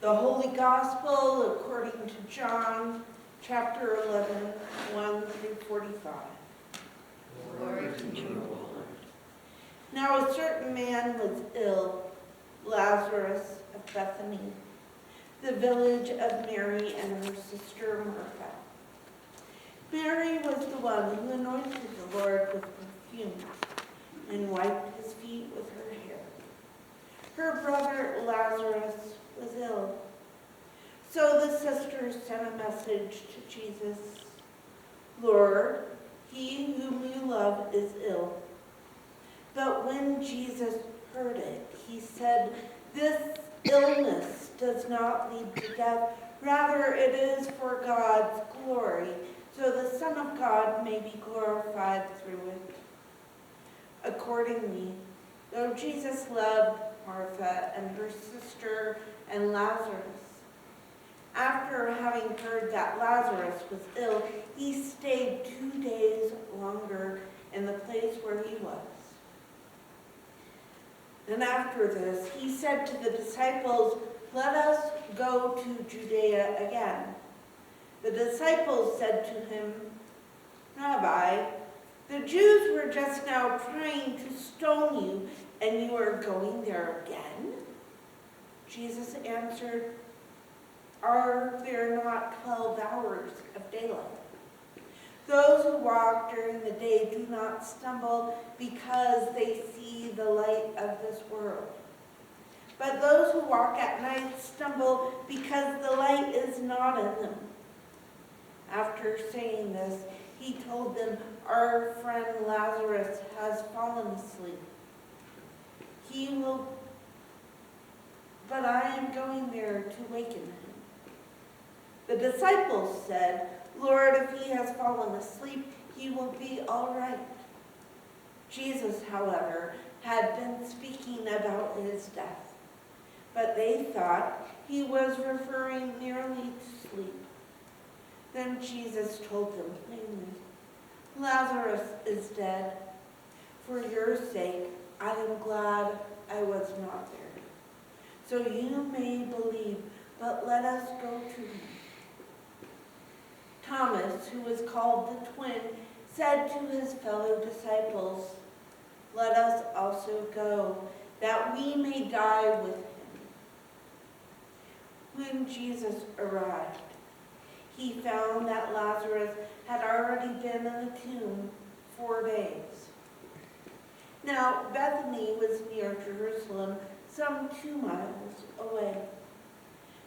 The Holy Gospel according to John, chapter 11, 1 through 45. Glory to you, Lord. Now a certain man was ill, Lazarus of Bethany, the village of Mary and her sister Martha. Mary was the one who anointed the Lord with perfume and wiped his feet with her hair. Her brother Lazarus was ill. So the sisters sent a message to Jesus. Lord, he whom you love is ill. But when Jesus heard it, he said, this illness does not lead to death. Rather, it is for God's glory, so the Son of God may be glorified through it. Accordingly, though Jesus loved Martha and her sister and Lazarus, after having heard that Lazarus was ill, he stayed 2 days longer in the place where he was. And after this, he said to the disciples, let us go to Judea again. The disciples said to him, Rabbi, the Jews were just now trying to stone you, and you are going there again? Jesus answered, are there not 12 hours of daylight? Those who walk during the day do not stumble because they see the light of this world. But those who walk at night stumble because the light is not in them. After saying this, he told them, our friend Lazarus has fallen asleep. But I am going there to waken him. The disciples said, Lord, if he has fallen asleep, he will be all right. Jesus, however, had been speaking about his death, but they thought he was referring merely to sleep. Then Jesus told them plainly, Lazarus is dead. For your sake, I am glad I was not there, so you may believe, but let us go to him. Thomas, who was called the twin, said to his fellow disciples, let us also go, that we may die with him. When Jesus arrived, he found that Lazarus had already been in the tomb 4 days. Now Bethany was near Jerusalem, some 2 miles away.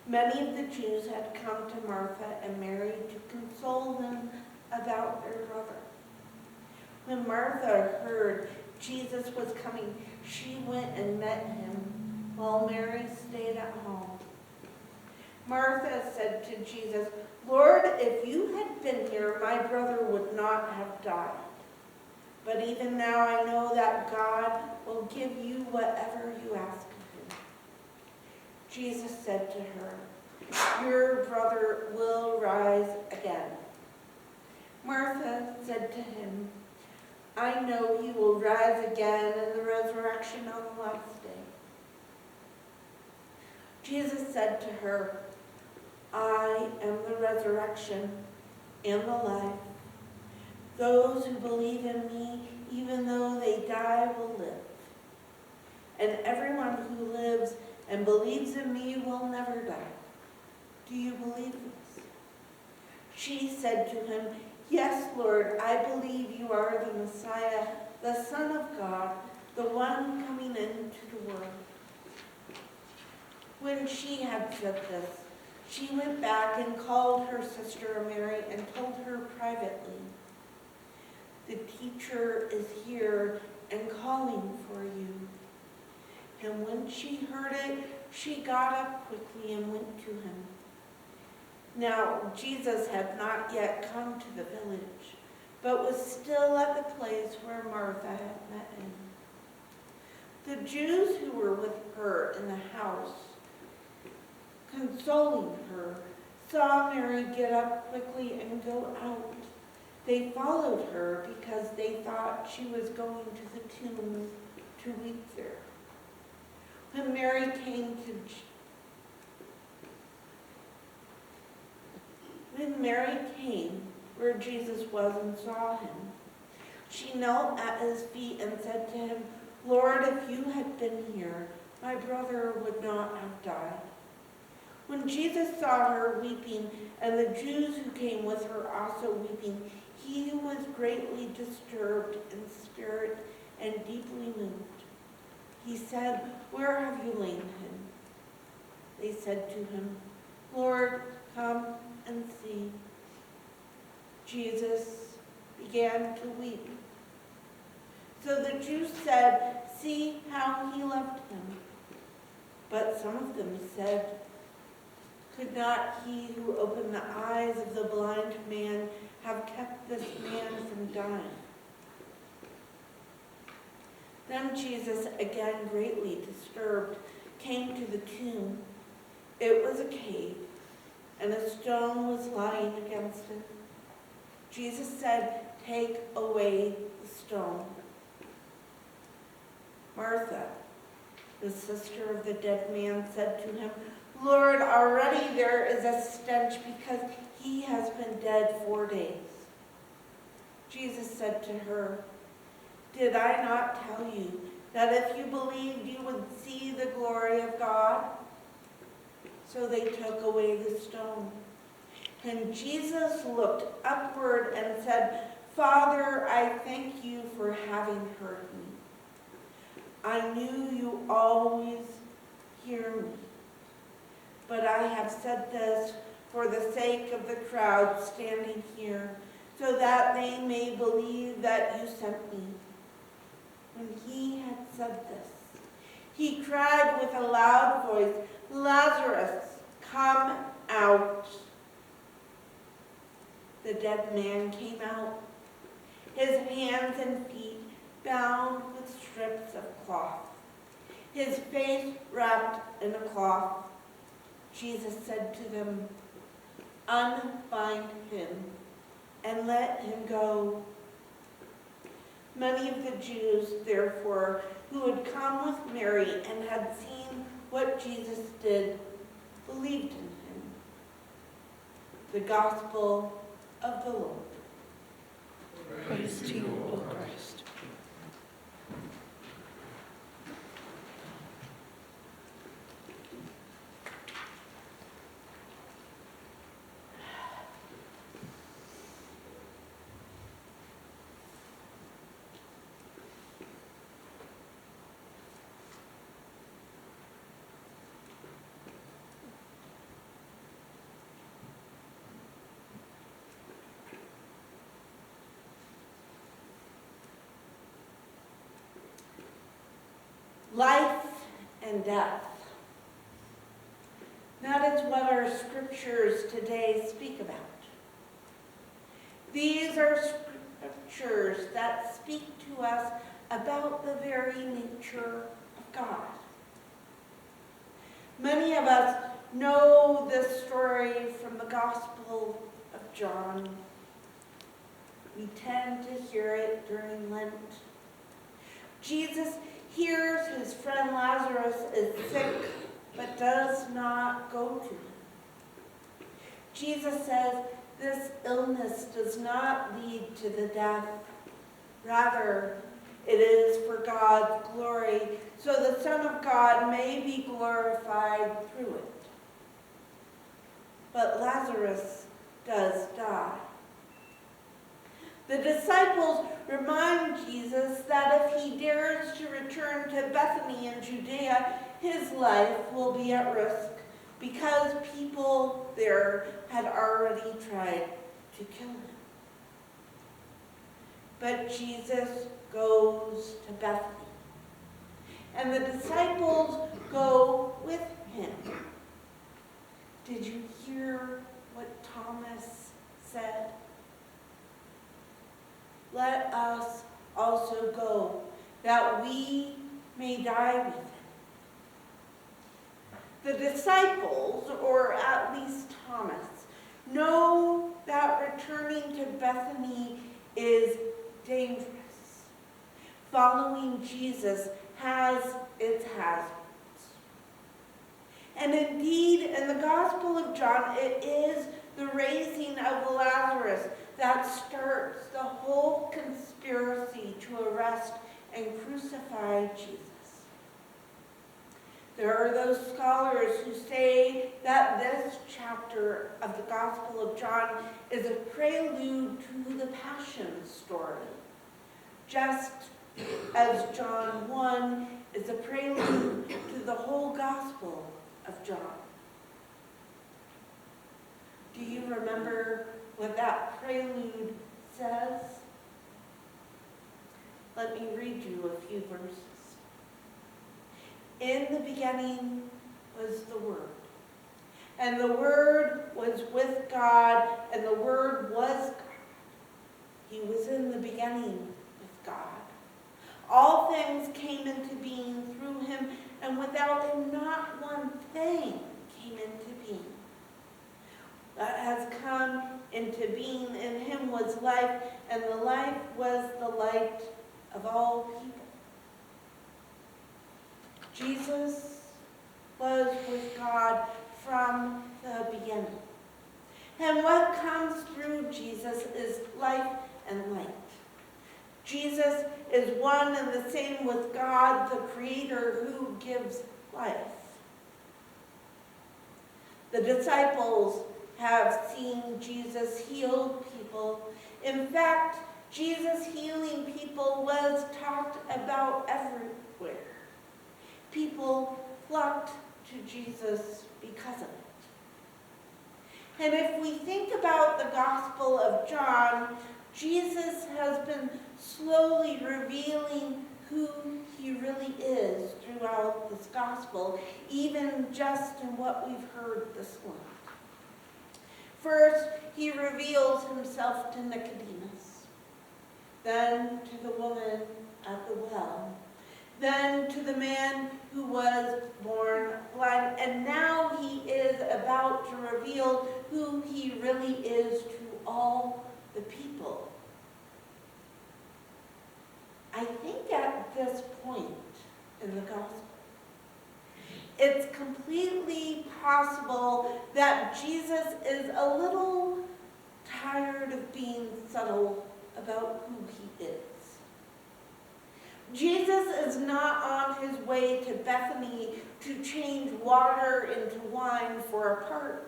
Many of the Jews had come to Martha and Mary to console them about their brother. When Martha heard Jesus was coming, she went and met him, while Mary stayed at home. Martha said to Jesus, Lord, if you had been here, my brother would not have died. But even now I know that God will give you whatever you ask of him. Jesus said to her, your brother will rise again. Martha said to him, I know he will rise again in the resurrection on the last day. Jesus said to her, I am the resurrection and the life. Those who believe in me, even though they die, will live. And everyone who lives and believes in me will never die. Do you believe this? She said to him, yes, Lord, I believe you are the Messiah, the Son of God, the one coming into the world. When she had said this, she went back and called her sister Mary and told her privately, the teacher is here and calling for you. And when she heard it, she got up quickly and went to him. Now, Jesus had not yet come to the village, but was still at the place where Martha had met him. The Jews who were with her in the house, consoling her, saw Mary get up quickly and go out. They followed her because they thought she was going to the tomb to weep there. When Mary came to When Mary came where Jesus was and saw him, she knelt at his feet and said to him, "Lord, if you had been here, my brother would not have died." When Jesus saw her weeping, and the Jews who came with her also weeping, he was greatly disturbed in spirit and deeply moved. He said, "Where have you laid him?" They said to him, "Lord, come and see." Jesus began to weep. So the Jews said, "See how he left him." But some of them said, "Could not he who opened the eyes of the blind man have kept this man from dying?" Then Jesus, again greatly disturbed, came to the tomb. It was a cave, and a stone was lying against it. Jesus said, "Take away the stone." Martha, the sister of the dead man, said to him, "Lord, already there is a stench because he has been dead 4 days." Jesus said to her, "Did I not tell you that if you believed you would see the glory of God?" So they took away the stone. And Jesus looked upward and said, "Father, I thank you for having heard me. I knew you always hear me, but I have said this for the sake of the crowd standing here, so that they may believe that you sent me." When he had said this, he cried with a loud voice, "Lazarus, come out." The dead man came out, his hands and feet bound with strips of cloth, his face wrapped in a cloth. Jesus said to them, "Unbind him and let him go." Many of the Jews, therefore, who had come with Mary and had seen what Jesus did, believed in him. The Gospel of the Lord. Praise to you, O Christ. Life and death. That is what our scriptures today speak about. These are scriptures that speak to us about the very nature of God. Many of us know this story from the Gospel of John. We tend to hear it during Lent. Jesus hears his friend Lazarus is sick, but does not go to him. Jesus says this illness does not lead to the death. Rather, it is for God's glory, so the Son of God may be glorified through it. But Lazarus does die. The disciples remind Jesus that if he dares to return to Bethany in Judea, his life will be at risk because people there had already tried to kill him. But Jesus goes to Bethany, and the disciples go with him. Did you hear what Thomas said? "Let us also go, that we may die with him." The disciples, or at least Thomas, know that returning to Bethany is dangerous. Following Jesus has its hazards. And indeed, in the Gospel of John, it is the raising of Lazarus, that starts the whole conspiracy to arrest and crucify Jesus. There are those scholars who say that this chapter of the Gospel of John is a prelude to the Passion story, just as John 1 is a prelude to the whole Gospel of John. Do you remember what that prelude says? Let me read you a few verses. In the beginning was the Word, and the Word was with God, and the Word was God. He was in the beginning with God. All things came into being through him, and without him not one thing came into being. That has come into being. In him was life, and the life was the light of all people. Jesus was with God from the beginning. And what comes through Jesus is life and light. Jesus is one and the same with God, the Creator who gives life. The disciples have seen Jesus heal people. In fact, Jesus healing people was talked about everywhere. People flocked to Jesus because of it. And if we think about the Gospel of John, Jesus has been slowly revealing who he really is throughout this Gospel, even just in what we've heard this morning. First, he reveals himself to Nicodemus, then to the woman at the well, then to the man who was born blind, and now he is about to reveal who he really is to all the people. I think at this point in the Gospel, it's completely possible that Jesus is a little tired of being subtle about who he is. Jesus is not on his way to Bethany to change water into wine for a party,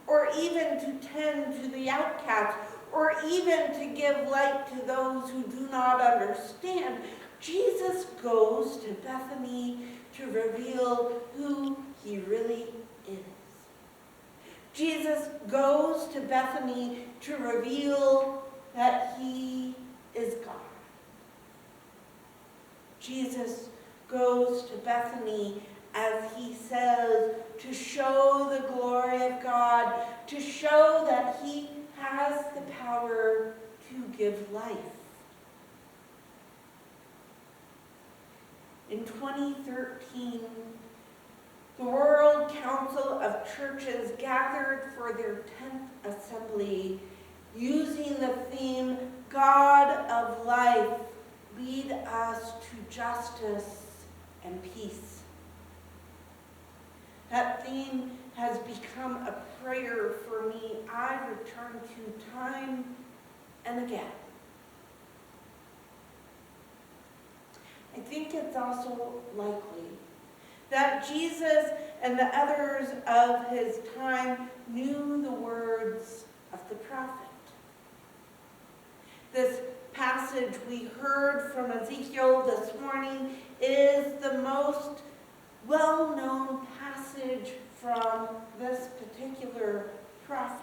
or even to tend to the outcast, or even to give light to those who do not understand. Jesus goes to Bethany to reveal who he really is. Jesus goes to Bethany to reveal that he is God. Jesus goes to Bethany, as he says, to show the glory of God, to show that he has the power to give life. In 2013, the World Council of Churches gathered for their 10th assembly using the theme, God of Life, lead us to justice and peace. That theme has become a prayer for me I return to time and again. I think it's also likely that Jesus and the others of his time knew the words of the prophet. This passage we heard from Ezekiel this morning is the most well-known passage from this particular prophet.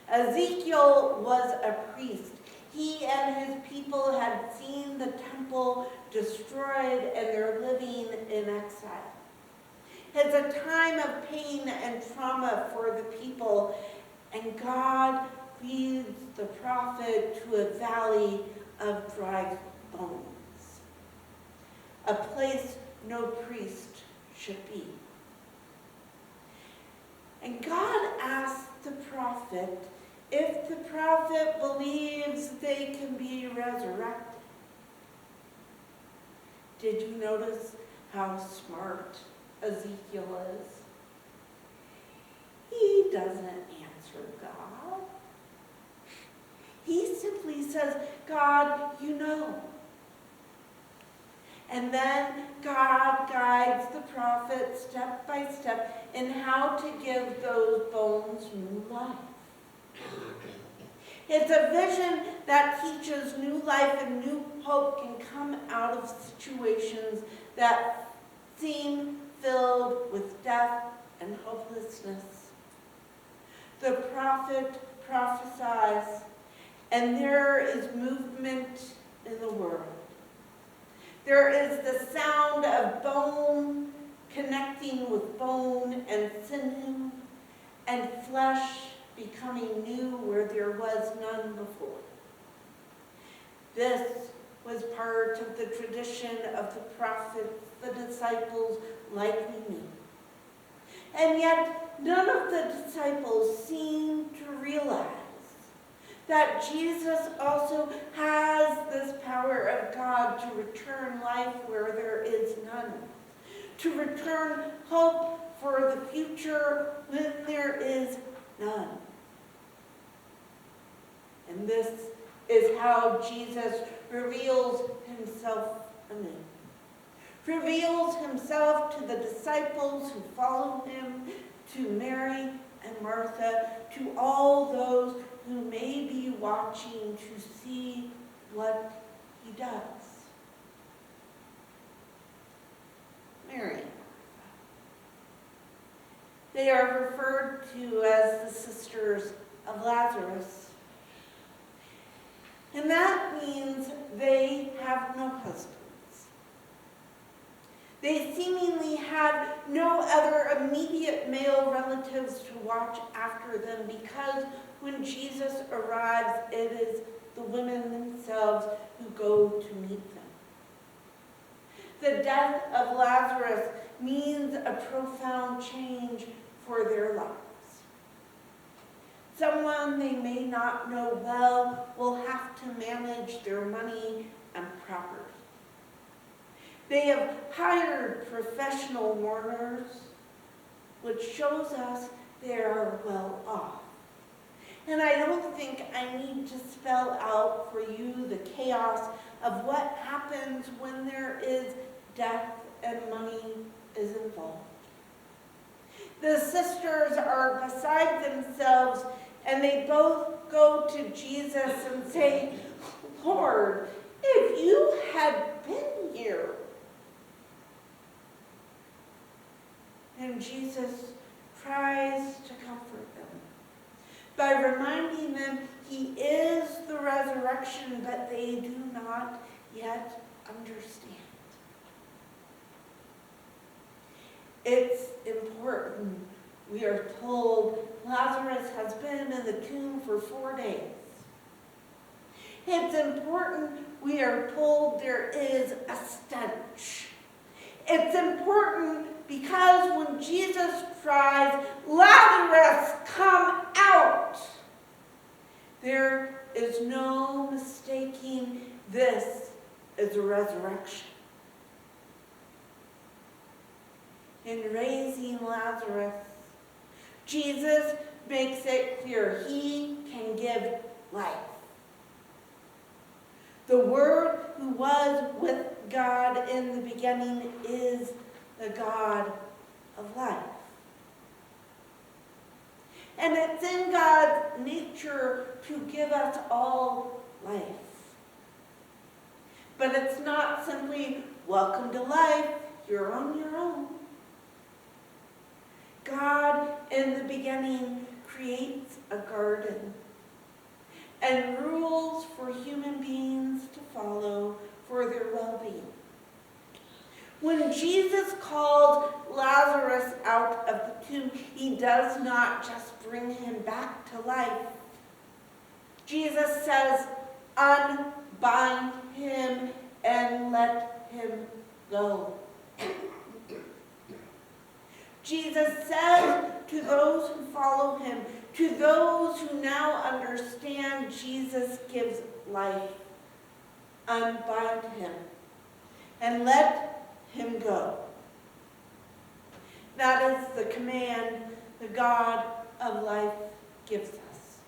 Ezekiel was a priest. He and his people had seen the temple destroyed and they're living in exile. It's a time of pain and trauma for the people, and God leads the prophet to a valley of dry bones, a place no priest should be. And God asks the prophet if the prophet believes they can be resurrected. Did you notice how smart Ezekiel is? He doesn't answer God. He simply says, God, you know. And then God guides the prophet step by step in how to give those bones new life. It's a vision that teaches new life and new hope can come out of situations that seem filled with death and hopelessness. The prophet prophesies, and there is movement in the world. There is the sound of bone connecting with bone and sinew, and flesh becoming new where there was none before. This was part of the tradition of the prophets, the disciples like me. And yet, none of the disciples seem to realize that Jesus also has this power of God to return life where there is none, to return hope for the future when there is none. And this is how Jesus reveals himself anew. Reveals himself to the disciples who follow him, to Mary and Martha, to all those who may be watching to see what he does. Mary and Martha. They are referred to as the sisters of Lazarus. And that means they have no husbands. They seemingly have no other immediate male relatives to watch after them because when Jesus arrives, it is the women themselves who go to meet them. The death of Lazarus means a profound change for their lives. Someone they may not know well will have to manage their money and property. They have hired professional mourners, which shows us they are well off. And I don't think I need to spell out for you the chaos of what happens when there is death and money is involved. The sisters are beside themselves, and they both go to Jesus and say, Lord, if you had been here. And Jesus tries to comfort them by reminding them he is the resurrection, but they do not yet understand. It's important. We are told Lazarus has been in the tomb for 4 days. It's important. We are told there is a stench. It's important because when Jesus cries, Lazarus, come out, there is no mistaking this is a resurrection. In raising Lazarus, Jesus makes it clear he can give life. The Word who was with God in the beginning is the God of life. And it's in God's nature to give us all life. But it's not simply, welcome to life, you're on your own. God, in the beginning, creates a garden and rules for human beings to follow for their well-being. When Jesus called Lazarus out of the tomb, he does not just bring him back to life. Jesus says, unbind him and let him go. Jesus says to those who follow him, to those who now understand Jesus gives life, unbind him and let him go. That is the command the God of life gives us.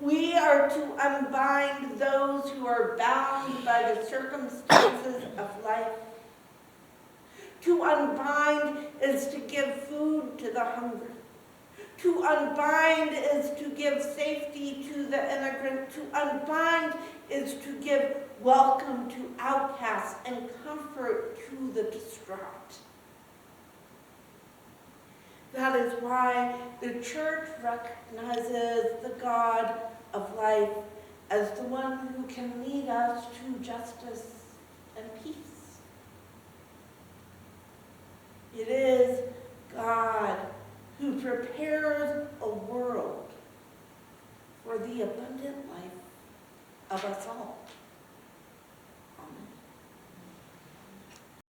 We are to unbind those who are bound by the circumstances of life. To unbind is to give food to the hungry. To unbind is to give safety to the immigrant. To unbind is to give welcome to outcasts and comfort to the distraught. That is why the church recognizes the God of life as the one who can lead us to justice and peace. It is God who prepares a world for the abundant life of us all.